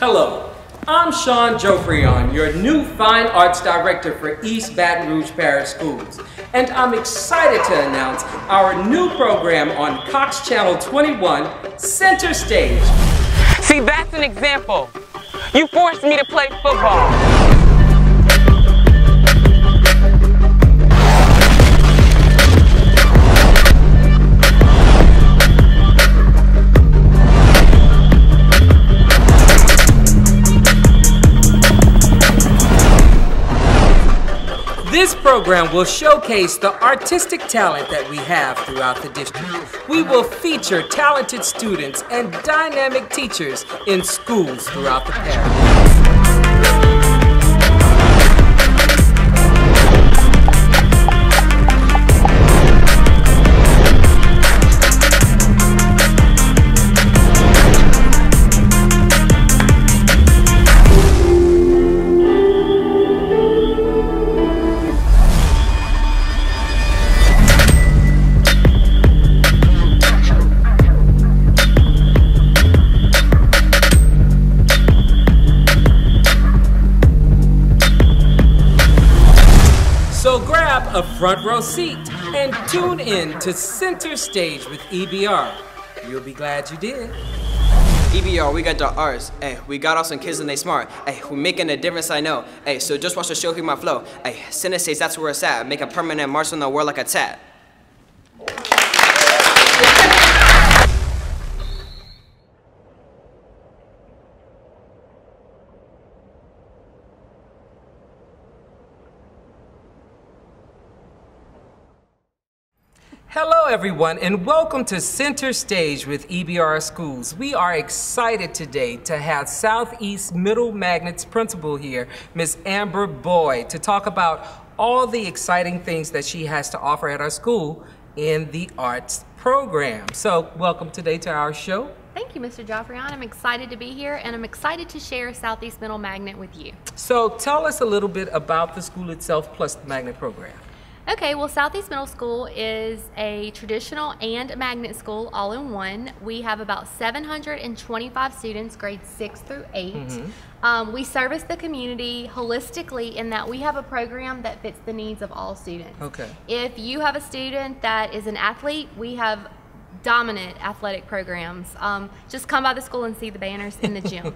Hello, I'm Joffrion, your new Fine Arts Director for East Baton Rouge Parish Schools, and I'm excited to announce our new program on Cox Channel 21, Center Stage. See, that's an example. You forced me to play football. This program will showcase the artistic talent that we have throughout the district. We will feature talented students and dynamic teachers in schools throughout the parish. So grab a front row seat and tune in to Center Stage with EBR. You'll be glad you did. EBR, we got the arts. Hey, we got awesome kids and they smart. Hey, we making a difference, I know. Hey, so just watch the show, hear my flow. Hey, Center Stage, that's where it's at. Make a permanent march on the world like a tat. Hello everyone and welcome to Center Stage with EBR Schools. We are excited today to have Southeast Middle Magnet's principal here, Miss Amber Boyd, to talk about all the exciting things that she has to offer at our school in the arts program. So welcome today to our show. Thank you, Mr. Joffrion. I'm excited to be here and I'm excited to share Southeast Middle Magnet with you. So tell us a little bit about the school itself plus the magnet program. Okay, well, Southeast Middle School is a traditional and magnet school all in one. We have about 725 students, grades 6 through 8. We service the community holistically in that we have a program that fits the needs of all students. Okay. If you have a student that is an athlete, we have dominant athletic programs. Just come by the school and see the banners in the gym.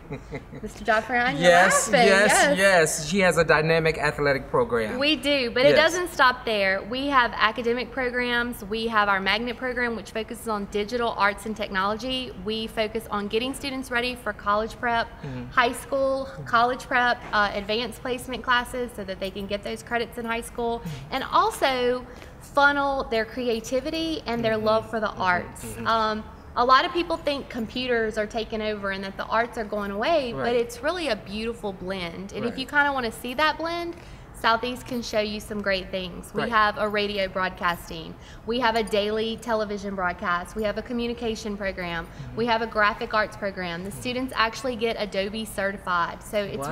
Mr. Joffrion, you're Yes, laughing. yes. She has a dynamic athletic program. We do, but it doesn't stop there. We have academic programs. We have our magnet program, which focuses on digital arts and technology. We focus on getting students ready for college prep, high school, college prep, advanced placement classes so that they can get those credits in high school, and also funnel their creativity and their love for the arts. A lot of people think computers are taking over and that the arts are going away, but it's really a beautiful blend. And if you kind of want to see that blend, Southeast can show you some great things. We have a radio broadcasting. We have a daily television broadcast. We have a communication program. We have a graphic arts program. The students actually get Adobe certified. So it's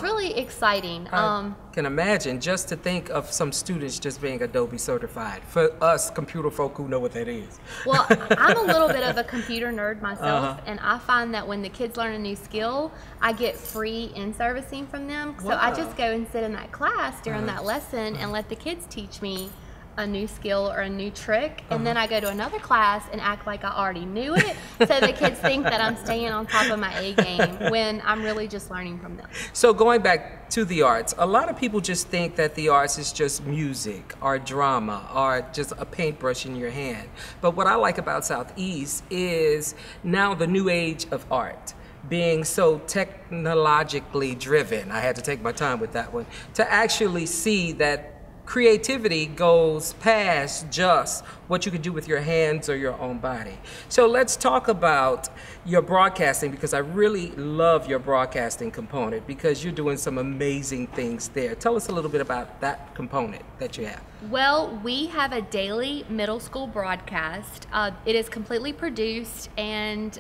really exciting. I can imagine, just to think of some students just being Adobe certified. For us computer folk who know what that is. Well, I'm a little bit of a computer nerd myself, and I find that when the kids learn a new skill, I get free in-servicing from them. So I just go and sit in that class during that lesson and let the kids teach me a new skill or a new trick, and then I go to another class and act like I already knew it, so the kids think that I'm staying on top of my A game when I'm really just learning from them. So going back to the arts, a lot of people just think that the arts is just music or drama or just a paintbrush in your hand. But what I like about Southeast is now the new age of art being so technologically driven. I had to take my time with that one, to actually see that creativity goes past just what you can do with your hands or your own body. So let's talk about your broadcasting, because I really love your broadcasting component because you're doing some amazing things there. Tell us a little bit about that component that you have. Well, we have a daily middle school broadcast. It is completely produced, and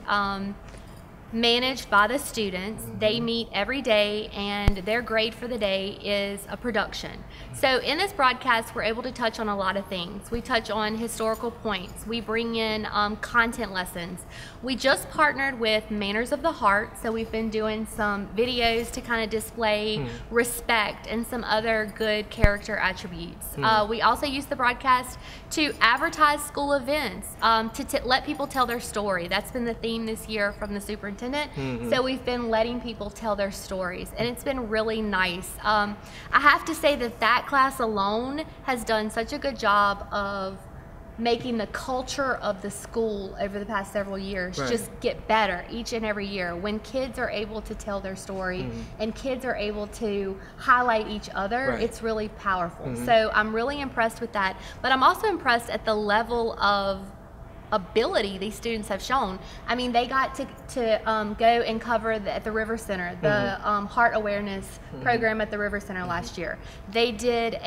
managed by the students. They meet every day, and their grade for the day is a production. So in this broadcast, we're able to touch on a lot of things. We touch on historical points. We bring in content lessons. We just partnered with Manners of the Heart, so we've been doing some videos to kind of display respect and some other good character attributes. We also use the broadcast to advertise school events, to let people tell their story. That's been the theme this year from the superintendent. So we've been letting people tell their stories, and it's been really nice. I have to say that class alone has done such a good job of making the culture of the school over the past several years just get better each and every year. When kids are able to tell their story and kids are able to highlight each other, it's really powerful. So I'm really impressed with that, but I'm also impressed at the level of ability these students have shown. I mean, they got to go and cover at the River Center, the heart awareness program at the River Center last year. They did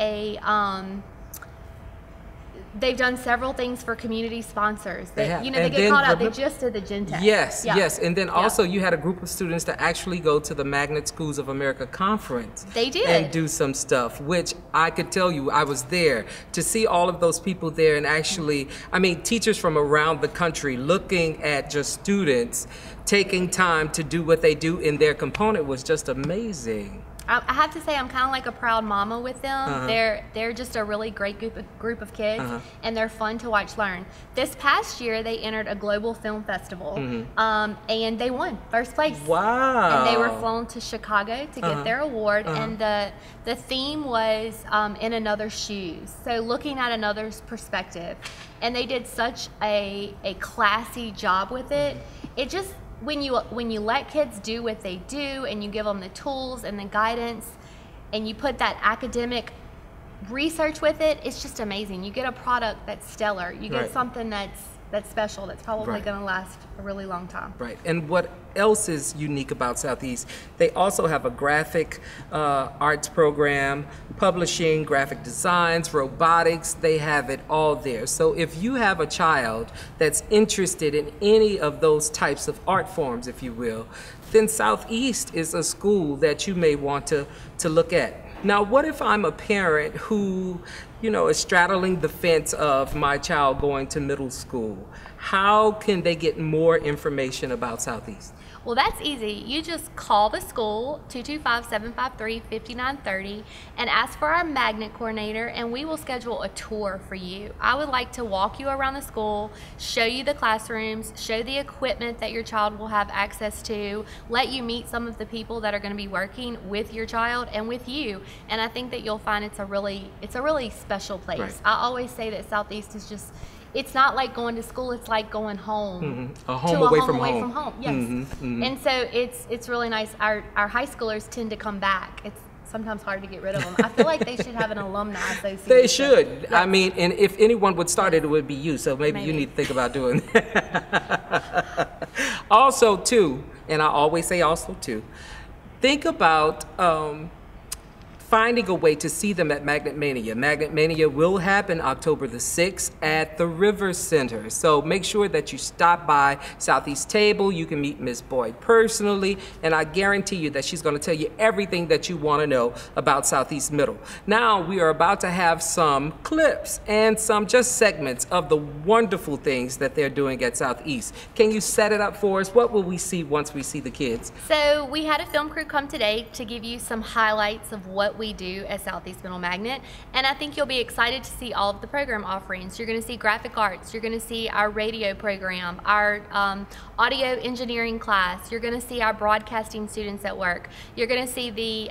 they've done several things for community sponsors. They get called out. They just did the Gen Tech. Yes. And then also you had a group of students to actually go to the Magnet Schools of America conference. They did. And do some stuff, which I could tell you, I was there to see all of those people there, and actually, I mean, teachers from around the country looking at just students taking time to do what they do in their component was just amazing. I have to say, I'm kind of like a proud mama with them. They're just a really great group of kids, and they're fun to watch learn. This past year, they entered a global film festival, and they won first place. Wow! And they were flown to Chicago to get their award, and the theme was in another's shoes. So looking at another's perspective, and they did such a classy job with it. It just when you let kids do what they do, and you give them the tools and the guidance, and you put that academic research with it, it's just amazing. You get a product that's stellar. You get something that's special, that's probably going to last a really long time. Right. And what else is unique about Southeast? They also have a graphic arts program, publishing, graphic designs, robotics. They have it all there. So if you have a child that's interested in any of those types of art forms, if you will, then Southeast is a school that you may want to look at. Now, what if I'm a parent who, is straddling the fence of my child going to middle school? How can they get more information about Southeast? Well, that's easy. You just call the school, 225-753-5930, and ask for our magnet coordinator, and we will schedule a tour for you. I would like to walk you around the school, show you the classrooms, show the equipment that your child will have access to, let you meet some of the people that are going to be working with your child and with you. And I think that you'll find it's a really special place. Right. I always say that Southeast is just, it's not like going to school, it's like going home. A home away from home. Yes. And so it's really nice. Our high schoolers tend to come back. It's sometimes hard to get rid of them. I feel like they should have an alumni association. They should. Yes. I mean, and if anyone would start it, it would be you. So maybe you need to think about doing that. Also, too, and I always say also, too, think about finding a way to see them at Magnet Mania. Magnet Mania will happen October the 6th at the River Center. So make sure that you stop by Southeast Table. You can meet Ms. Boyd personally, and I guarantee you that she's going to tell you everything that you want to know about Southeast Middle. Now, we are about to have some clips and some just segments of the wonderful things that they're doing at Southeast. Can you set it up for us? What will we see once we see the kids? So we had a film crew come today to give you some highlights of what we do at Southeast Middle Magnet, and I think you'll be excited to see all of the program offerings. You're going to see graphic arts, you're going to see our radio program, our audio engineering class, you're going to see our broadcasting students at work, you're going to see the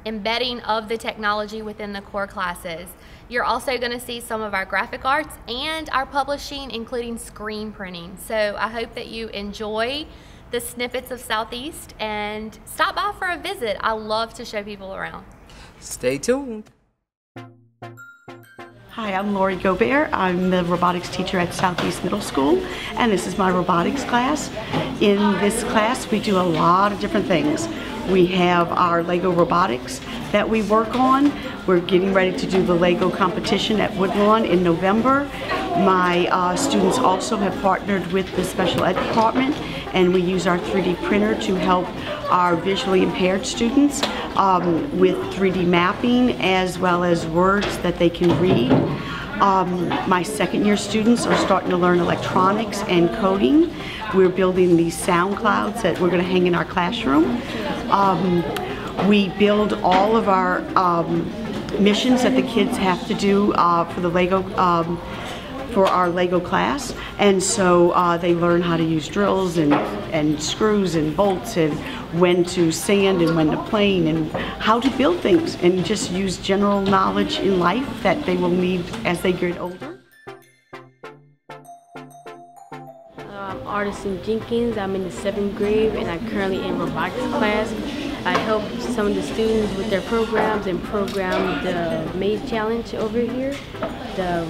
embedding of the technology within the core classes. You're also going to see some of our graphic arts and our publishing, including screen printing. So I hope that you enjoy the snippets of Southeast and stop by for a visit. I love to show people around. Stay tuned. Hi, I'm Laurie Gaubert. I'm the robotics teacher at Southeast Middle School, and this is my robotics class. In this class, we do a lot of different things. We have our Lego robotics that we work on. We're getting ready to do the Lego competition at Woodlawn in November. My students also have partnered with the special ed department, and we use our 3D printer to help our visually impaired students with 3D mapping as well as words that they can read. My second-year students are starting to learn electronics and coding. We're building these sound clouds that we're going to hang in our classroom. We build all of our missions that the kids have to do for the Lego, for our Lego class, and so they learn how to use drills and screws and bolts and when to sand and when to plane and how to build things and just use general knowledge in life that they will need as they get older. I'm Artisan Jenkins. I'm in the 7th grade and I'm currently in robotics class. I help some of the students with their programs and program the Maze Challenge over here, the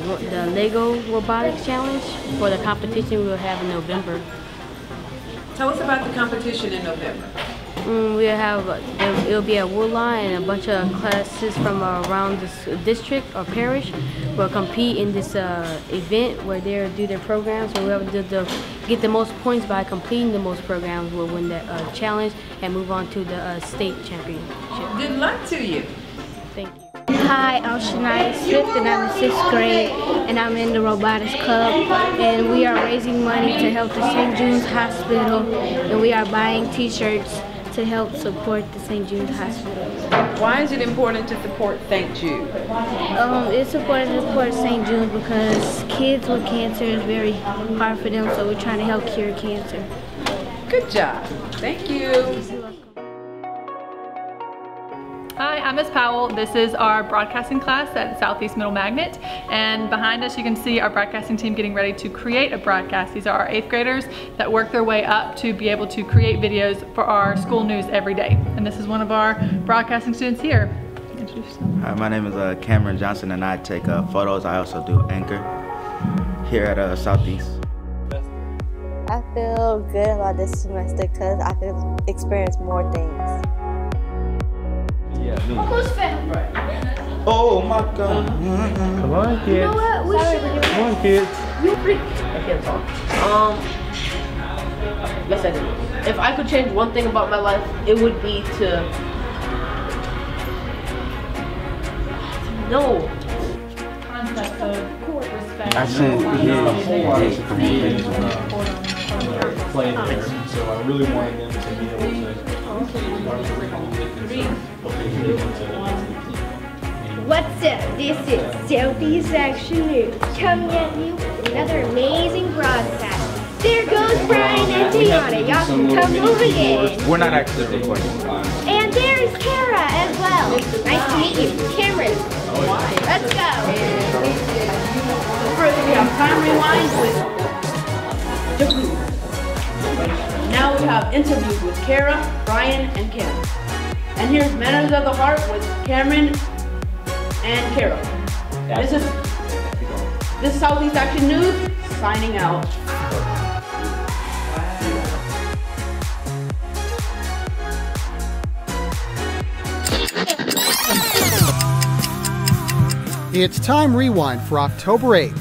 Lego Robotics Challenge for the competition we'll have in November. Tell us about the competition in November. It'll be at Woodlawn, and a bunch of classes from around this district or parish will compete in this event where they'll do their programs. So whoever get the most points by completing the most programs will win that challenge and move on to the state championship. Good luck to you. Thank you. Hi, I'm Shania Swift and I'm in 6th grade and I'm in the robotics club, and we are raising money to help the St. Jude's Hospital, and we are buying t-shirts to help support the St. Jude's Hospital. Why is it important to support St. Jude? It's important to support St. Jude because kids with cancer is very hard for them, so we're trying to help cure cancer. Good job. Thank you. Hi, I'm Miss Powell. This is our broadcasting class at Southeast Middle Magnet, and behind us you can see our broadcasting team getting ready to create a broadcast. These are our 8th graders that work their way up to be able to create videos for our school news every day. And this is one of our broadcasting students here. Introduce yourself. Hi, my name is Cameron Johnson, and I take photos. I also do anchor here at Southeast. I feel good about this semester because I can experience more things. Almost found. Oh my God. Come on, kids. You know what? We should. Come on, kids. I can't talk. Listen, if I could change one thing about my life, it would be to know. Concept of respect. I sent a couple things about playing there, so I really wanted them to be able to What's up? This is Southeast Action News coming at you with another amazing broadcast. There goes Brian and Tiana. Y'all can come over again. We're not actually recording. And there's Kara as well. Nice to meet you. Cameron. Let's go. First we have Time Rewind with Jacob. Now we have interviews with Kara, Brian, and Kim. And here's Manners of the Heart with Cameron and Kara. This is Southeast Action News, signing out. It's Time Rewind for October 8th.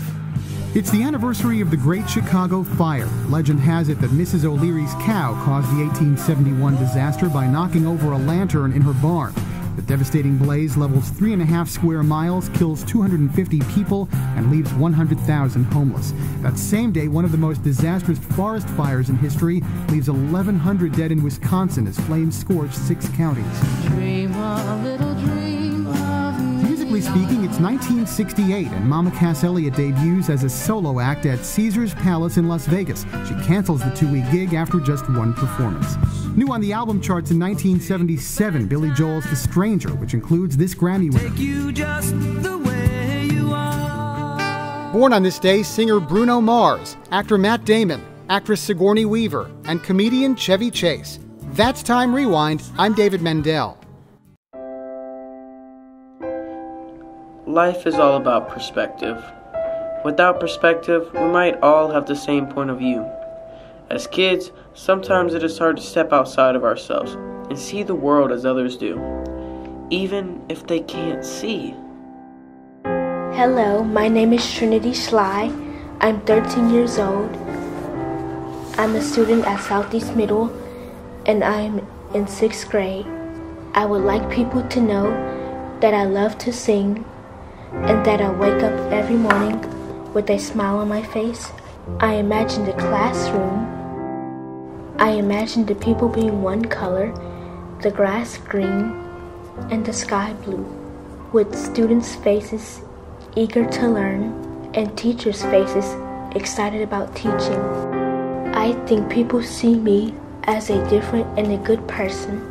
It's the anniversary of the Great Chicago Fire. Legend has it that Mrs. O'Leary's cow caused the 1871 disaster by knocking over a lantern in her barn. The devastating blaze levels 3.5 square miles, kills 250 people, and leaves 100,000 homeless. That same day, one of the most disastrous forest fires in history leaves 1,100 dead in Wisconsin as flames scorched 6 counties. Dream a little dream of me. Musically speaking, it's 1968, and Mama Cass Elliot debuts as a solo act at Caesar's Palace in Las Vegas. She cancels the 2-week gig after just one performance. New on the album charts in 1977, Billy Joel's The Stranger, which includes this Grammy winner. Take you just the way you are. Born on this day, singer Bruno Mars, actor Matt Damon, actress Sigourney Weaver, and comedian Chevy Chase. That's Time Rewind. I'm David Mendel. Life is all about perspective. Without perspective, we might all have the same point of view. As kids, sometimes it is hard to step outside of ourselves and see the world as others do, even if they can't see. Hello, my name is Trinity Sly. I'm 13 years old. I'm a student at Southeast Middle, and I'm in 6th grade. I would like people to know that I love to sing and that I wake up every morning with a smile on my face. I imagine the classroom. I imagine the people being one color, the grass green, and the sky blue, with students' faces eager to learn and teachers' faces excited about teaching. I think people see me as a different and a good person.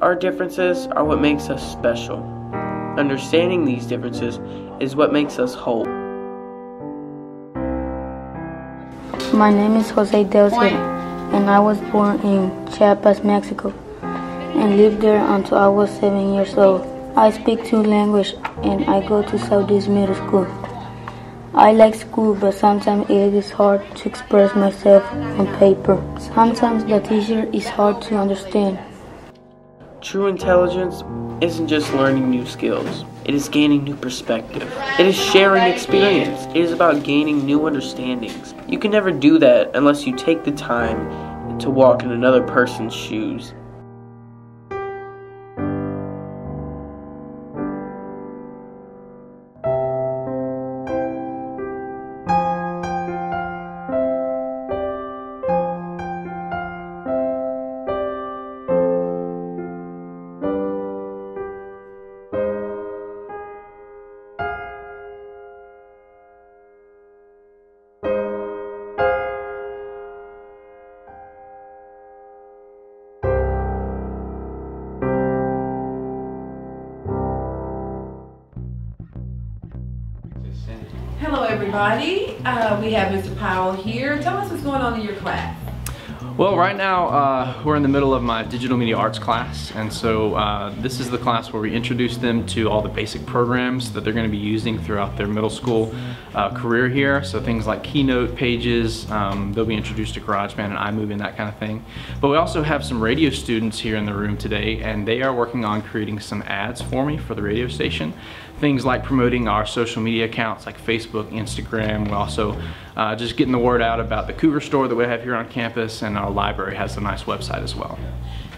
Our differences are what makes us special. Understanding these differences is what makes us whole. My name is Jose Delce, and I was born in Chiapas, Mexico, and lived there until I was 7 years old. I speak 2 languages, and I go to Southeast Middle School. I like school, but sometimes it is hard to express myself on paper. Sometimes the teacher is hard to understand. True intelligence isn't just learning new skills. It is gaining new perspective. It is sharing experience. It is about gaining new understandings. You can never do that unless you take the time to walk in another person's shoes. Hello everybody, we have Mr. Powell here. Tell us what's going on in your class. Well, right now we're in the middle of my digital media arts class, and so this is the class where we introduce them to all the basic programs that they're going to be using throughout their middle school career here. So things like Keynote, Pages, they'll be introduced to GarageBand and iMovie and that kind of thing. But we also have some radio students here in the room today, and they are working on creating some ads for me for the radio station. Things like promoting our social media accounts like Facebook, Instagram. We're also just getting the word out about the Cougar store that we have here on campus, and our library has a nice website as well.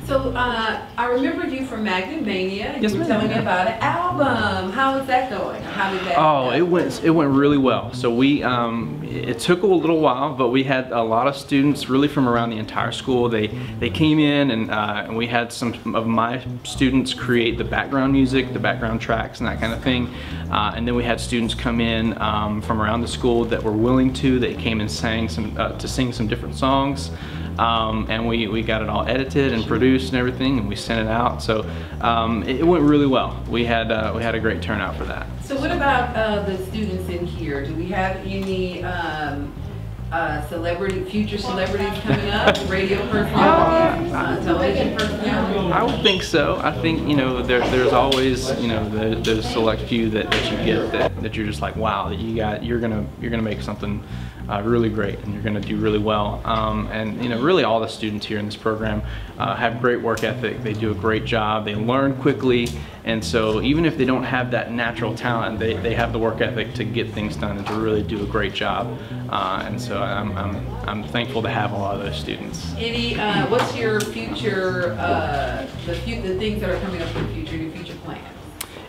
So I remembered you from Magnet Mania. Yes, you were telling me about an album. How is that going? How did that go? It went really well. So we it took a little while, but we had a lot of students really from around the entire school. They came in, and we had some of my students create the background music, the background tracks, and that kind of thing. And then we had students come in from around the school that were willing to. They came and sang to sing some different songs. And we got it all edited and produced and everything, and we sent it out. So it went really well. We had a great turnout for that. So what about the students in here? Do we have any future celebrities coming up? Radio personalities, television personalities? I would think so. I think, you know, there's always, you know, there's a select few that you get that you're just like, wow, that you're gonna make something really great, and you're going to do really well. And you know, really all the students here in this program have great work ethic. They do a great job. They learn quickly, and so even if they don't have that natural talent, they have the work ethic to get things done and to really do a great job. And so I'm thankful to have a lot of those students. Any what's your future the things that are coming up in the future, your future plans?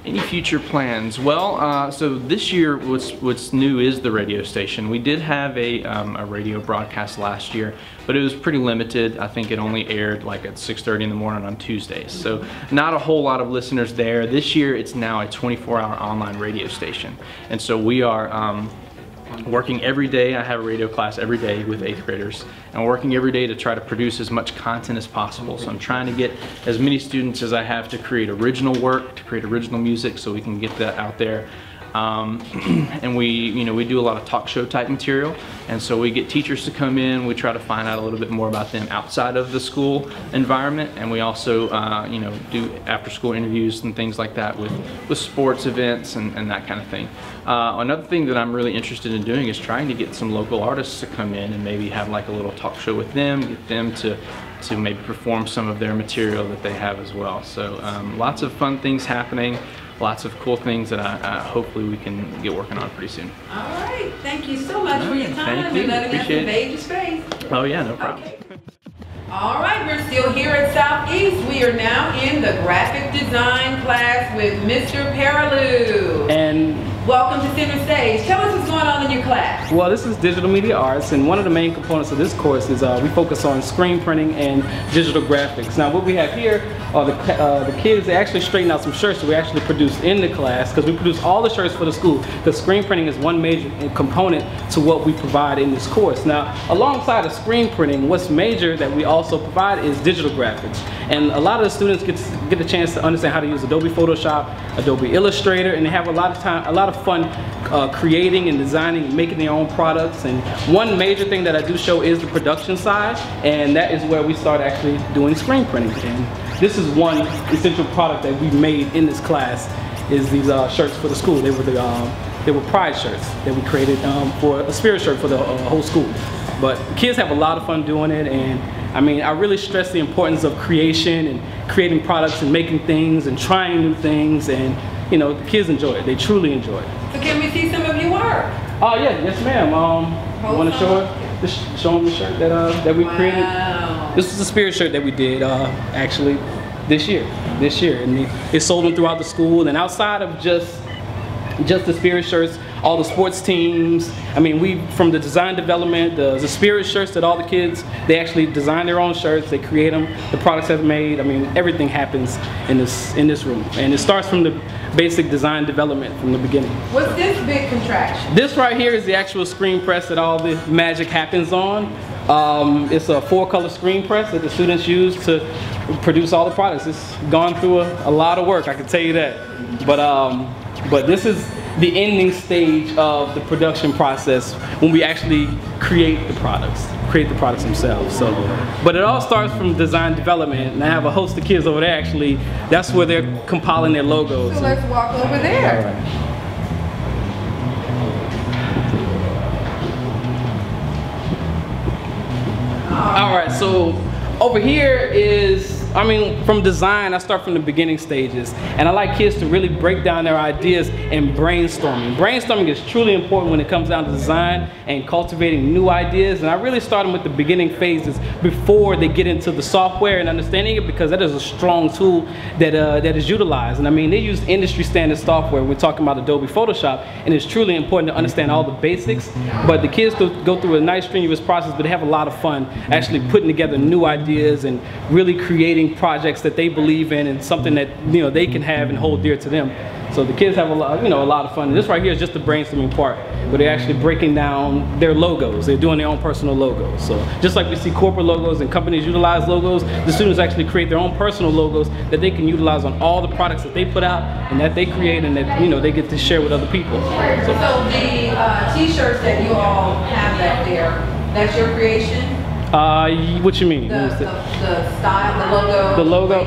Any future plans? Well, so this year what's new is the radio station. We did have a radio broadcast last year, but it was pretty limited. I think it only aired like at 6:30 in the morning on Tuesdays. So not a whole lot of listeners there. This year it's now a 24-hour online radio station. And so we are working every day. I have a radio class every day with 8th graders, and working every day to try to produce as much content as possible. So I'm trying to get as many students as I have to create original work, to create original music, so we can get that out there. And we do a lot of talk show type material, and so we get teachers to come in. We try to find out a little bit more about them outside of the school environment, and we also do after school interviews and things like that with sports events and that kind of thing. Another thing that I'm really interested in doing is trying to get some local artists to come in and maybe have like a little talk show with them, get them to maybe perform some of their material that they have as well. So lots of fun things happening. lots of cool things that I hopefully we can get working on pretty soon. All right, thank you so much for your time and letting us invade your space. Oh yeah, no problem. Okay. All right, we're still here at Southeast. We are now in the graphic design class with Mr. Perrilloux. And welcome to Center Stage. Tell us what's going on in your class. Well, this is digital media arts, and one of the main components of this course is we focus on screen printing and digital graphics. Now, what we have here are the kids. They actually straighten out some shirts that we actually produce in the class, because we produce all the shirts for the school. Because screen printing is one major component to what we provide in this course. Now, alongside of screen printing, what's major that we also provide is digital graphics. And a lot of the students get the chance to understand how to use Adobe Photoshop, Adobe Illustrator, and they have a lot of fun creating and designing and making their own products. And one major thing that I do show is the production side, and that is where we start actually doing screen printing. And this is one essential product that we made in this class, is these shirts for the school. They were pride shirts that we created for a spirit shirt for the whole school. But kids have a lot of fun doing it, and I mean, I really stress the importance of creation and creating products and making things and trying new things, and you know, the kids enjoy it. They truly enjoy it. So can we see some of your work? Oh yeah, yes ma'am. Want to show it? Show them the shirt that we created. This is the spirit shirt that we did actually this year, and it sold them throughout the school. And outside of just the spirit shirts, all the sports teams, I mean, we, from the design development, the spirit shirts that all the kids, they actually design their own shirts, they create them, the products have made, I mean, everything happens in this room. And it starts from the basic design development from the beginning. What's this big contraption? This right here is the actual screen press that all the magic happens on. It's a 4-color screen press that the students use to produce all the products. It's gone through a lot of work, I can tell you that. But this is the ending stage of the production process when we actually create the products themselves. So, but it all starts from design development, and I have a host of kids over there actually. That's where they're compiling their logos. So let's walk over there. All right, so over here is, I mean, from design, I start from the beginning stages, and I like kids to really break down their ideas and brainstorming. Brainstorming is truly important when it comes down to design and cultivating new ideas, and I really start them with the beginning phases before they get into the software and understanding it, because that is a strong tool that is utilized. And I mean, they use industry standard software. We're talking about Adobe Photoshop, and it's truly important to understand all the basics, but the kids go through a nice strenuous process, but they have a lot of fun actually putting together new ideas and really creating projects that they believe in, and something that, you know, they can have and hold dear to them. So the kids have a lot of fun. And this right here is just the brainstorming part, where they're actually breaking down their logos. They're doing their own personal logos. So just like we see corporate logos and companies utilize logos, the students actually create their own personal logos that they can utilize on all the products that they put out and that they create, and that, you know, they get to share with other people. So the t-shirts that you all have back there, that's your creation? What you mean? The style, the logo.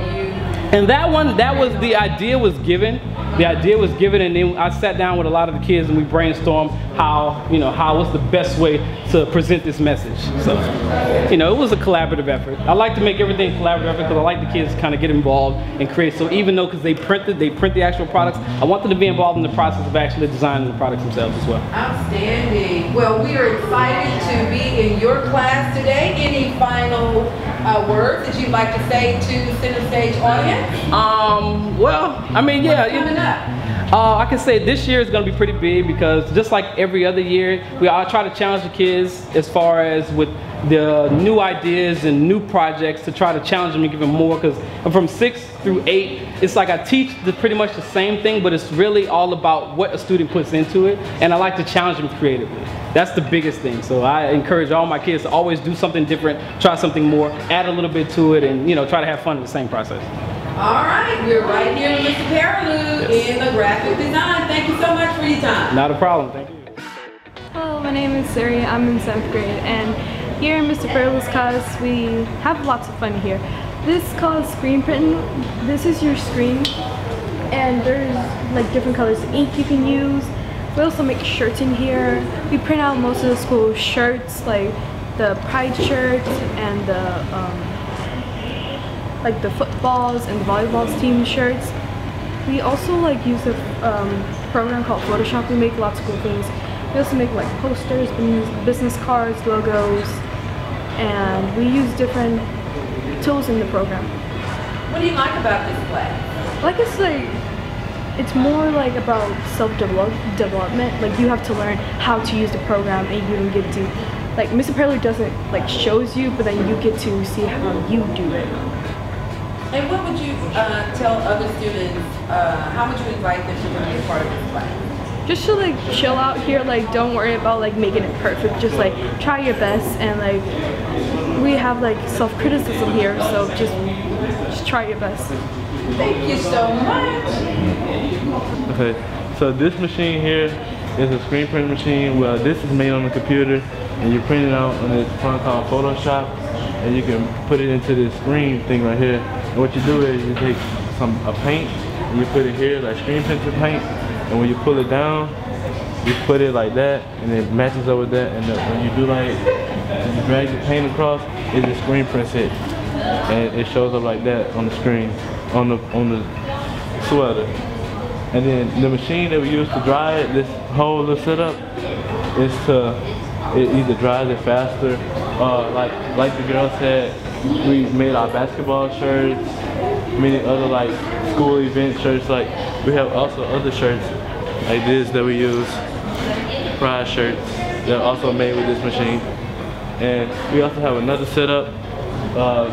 And that one, the idea was given. The idea was given, and then I sat down with a lot of the kids and we brainstormed what's the best way to present this message. So, you know, it was a collaborative effort. I like to make everything collaborative because I like the kids to kind of get involved and create. So even though, because they print the actual products, I want them to be involved in the process of actually designing the products themselves as well. Outstanding. Well, we are excited to be in your class today. Any final words that you'd like to say to the Center Stage audience? Well, I mean, I can say this year is going to be pretty big, because just like every other year, we all try to challenge the kids as far as with the new ideas and new projects, to try to challenge them and give them more, because from 6 through 8, it's like I teach pretty much the same thing, but it's really all about what a student puts into it, and I like to challenge them creatively. That's the biggest thing. So I encourage all my kids to always do something different, try something more, add a little bit to it, and, you know, try to have fun in the same process. All right, we're right here with Mr. Perrilloux in the graphic design. Thank you so much for your time. Not a problem, thank you. Hello, my name is Suri. I'm in 7th grade, and here in Mr. Perrilloux's class, we have lots of fun here. This is called screen printing. This is your screen, and there's like different colors of ink you can use. We also make shirts in here. We print out most of the school shirts, like the pride shirts and the footballs and the volleyballs team shirts. We also like use a program called Photoshop. We make lots of cool things. We also make like posters, business cards, logos, and we use different tools in the program. What do you like about this class? It's more like about self-development. Like you have to learn how to use the program, and you don't get to, like Mr. Perrilloux doesn't like shows you, but then you get to see how you do it. And what would you tell other students, how would you invite them to be a part of this class? Just to like chill out here, like don't worry about like making it perfect, just like try your best, and like we have like self-criticism here, so just try your best. Thank you so much. Okay, so this machine here is a screen print machine. Well, this is made on the computer, and you print it out on this program called Photoshop, and you can put it into this screen thing right here. And what you do is you take a paint, and you put it here, like screen printer paint, and when you pull it down, you put it like that, and it matches up with that, and when you do like, you drag the paint across, it just screen prints it, and it shows up like that on the screen, on the sweater. And then the machine that we use to dry it, this whole little setup, is it either dries it faster, like the girl said, we made our basketball shirts, many other like school event shirts. Like we have also other shirts like this that we use, pride shirts, that are also made with this machine. And we also have another setup,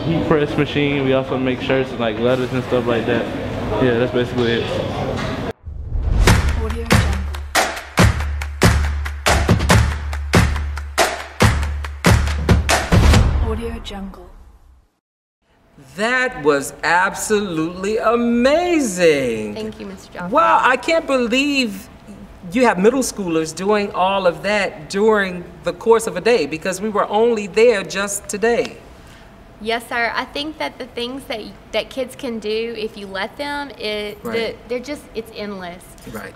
heat press machine. We also make shirts and like letters and stuff like that. Yeah, that's basically it. Audio Jungle. That was absolutely amazing. Thank you, Mr. Joffrion. Wow, I can't believe you have middle schoolers doing all of that during the course of a day, because we were only there just today. Yes, sir. I think that the things that kids can do if you let them, they're just, it's endless. Right.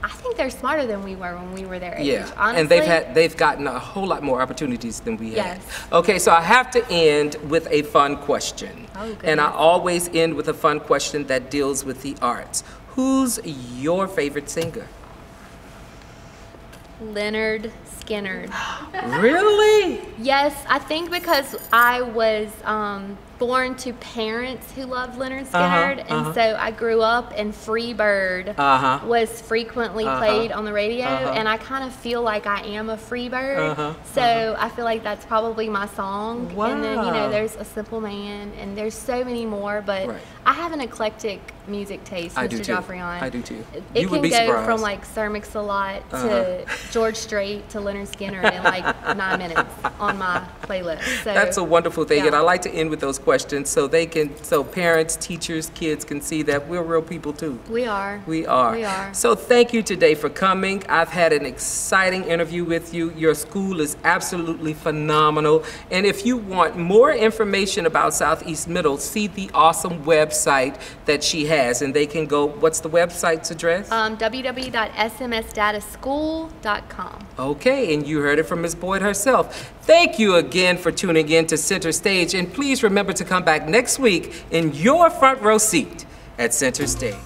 I think they're smarter than we were when we were their age. Yeah, Honestly. and they've gotten a whole lot more opportunities than we had. Yes. Okay, so I have to end with a fun question. Oh, goodness. And I always end with a fun question that deals with the arts. Who's your favorite singer? Leonard Skinner. Really? Yes, I think because I was born to parents who loved Leonard Skinner, and so I grew up and Freebird was frequently played on the radio, and I kind of feel like I am a Freebird, so I feel like that's probably my song. Wow. And then, you know, there's A Simple Man, and there's so many more, but I have an eclectic music taste, I Mr. do too. Joffrion. I do too. It You would can be go surprised. from like Sir Mix-a-Lot to George Strait to Leonard Skinner in like 9 minutes on my playlist. So that's a wonderful thing, yeah. and I like to end with those questions so so parents, teachers, kids can see that we're real people too. We are. We are. We are. So thank you today for coming. I've had an exciting interview with you. Your school is absolutely phenomenal. And if you want more information about Southeast Middle, see the awesome website that she has. And they can go, what's the website's address? www.smsdataschool.com. Okay, and you heard it from Ms. Boyd herself. Thank you again for tuning in to Center Stage. And please remember to come back next week in your front row seat at Center Stage.